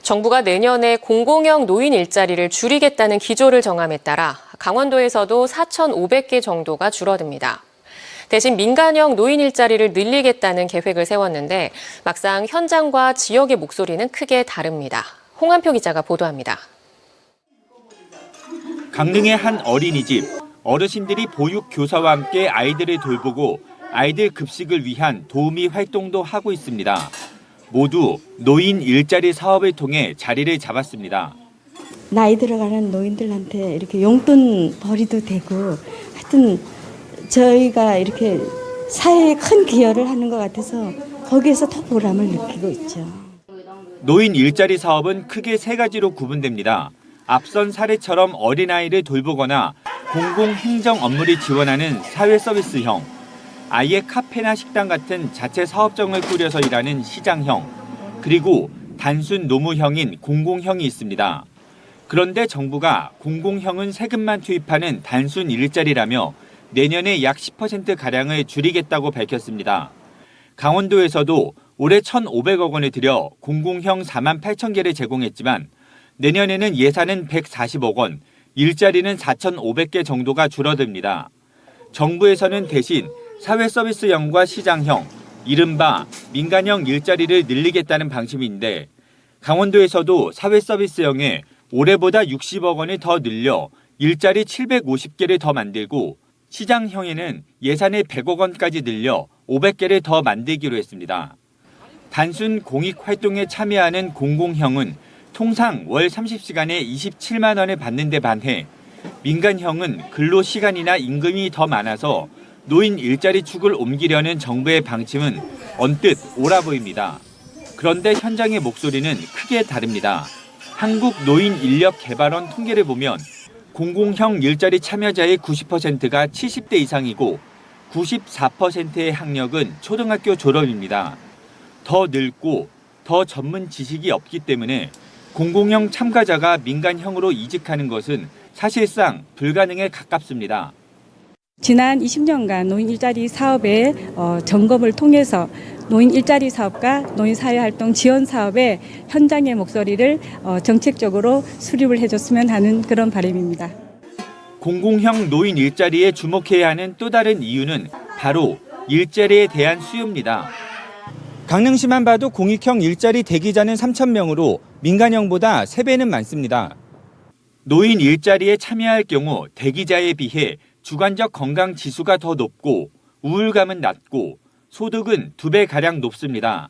정부가 내년에 공공형 노인 일자리를 줄이겠다는 기조를 정함에 따라 강원도에서도 4,500개 정도가 줄어듭니다. 대신 민간형 노인 일자리를 늘리겠다는 계획을 세웠는데 막상 현장과 지역의 목소리는 크게 다릅니다. 홍한표 기자가 보도합니다. 강릉의 한 어린이집, 어르신들이 보육 교사와 함께 아이들을 돌보고 아이들 급식을 위한 도우미 활동도 하고 있습니다. 모두 노인 일자리 사업을 통해 자리를 잡았습니다. 나이 들어가는 노인들한테 이렇게 용돈 벌이도 되고 하여튼 저희가 이렇게 사회에 큰 기여를 하는 것 같아서 거기에서 더 보람을 느끼고 있죠. 노인 일자리 사업은 크게 세 가지로 구분됩니다. 앞선 사례처럼 어린아이를 돌보거나 공공행정 업무를 지원하는 사회서비스형, 아예 카페나 식당 같은 자체 사업장을 꾸려서 일하는 시장형, 그리고 단순 노무형인 공공형이 있습니다. 그런데 정부가 공공형은 세금만 투입하는 단순 일자리라며 내년에 약 10%가량을 줄이겠다고 밝혔습니다. 강원도에서도 올해 1,500억 원을 들여 공공형 4만 8천 개를 제공했지만 내년에는 예산은 140억 원, 일자리는 4,500개 정도가 줄어듭니다. 정부에서는 대신 사회서비스형과 시장형, 이른바 민간형 일자리를 늘리겠다는 방침인데 강원도에서도 사회서비스형에 올해보다 60억 원을 더 늘려 일자리 750개를 더 만들고 시장형에는 예산을 100억 원까지 늘려 500개를 더 만들기로 했습니다. 단순 공익활동에 참여하는 공공형은 통상 월 30시간에 27만 원을 받는 데 반해 민간형은 근로시간이나 임금이 더 많아서 노인 일자리 축을 옮기려는 정부의 방침은 언뜻 옳아 보입니다. 그런데 현장의 목소리는 크게 다릅니다. 한국노인인력개발원 통계를 보면 공공형 일자리 참여자의 90%가 70대 이상이고 94%의 학력은 초등학교 졸업입니다. 더 늙고 더 전문 지식이 없기 때문에 공공형 참가자가 민간형으로 이직하는 것은 사실상 불가능에 가깝습니다. 지난 20년간 노인 일자리 사업의 점검을 통해서 노인 일자리 사업과 노인 사회활동 지원 사업의 현장의 목소리를 정책적으로 수립을 해줬으면 하는 그런 바람입니다. 공공형 노인 일자리에 주목해야 하는 또 다른 이유는 바로 일자리에 대한 수요입니다. 강릉시만 봐도 공익형 일자리 대기자는 3,000명으로 민간형보다 3배는 많습니다. 노인 일자리에 참여할 경우 대기자에 비해 주관적 건강 지수가 더 높고 우울감은 낮고 소득은 2배가량 높습니다.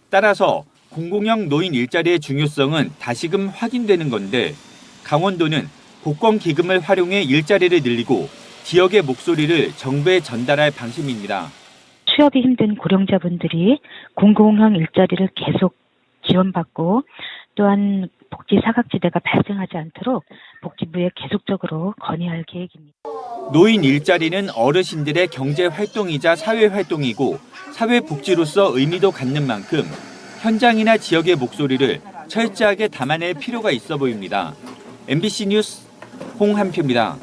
따라서 공공형 노인 일자리의 중요성은 다시금 확인되는 건데 강원도는 복권기금을 활용해 일자리를 늘리고 지역의 목소리를 정부에 전달할 방침입니다. 취업이 힘든 고령자분들이 공공형 일자리를 계속 지원받고 또한 복지 사각지대가 발생하지 않도록 복지부에 계속적으로 건의할 계획입니다. 노인 일자리는 어르신들의 경제활동이자 사회활동이고 사회복지로서 의미도 갖는 만큼 현장이나 지역의 목소리를 철저하게 담아낼 필요가 있어 보입니다. MBC 뉴스 홍한표입니다.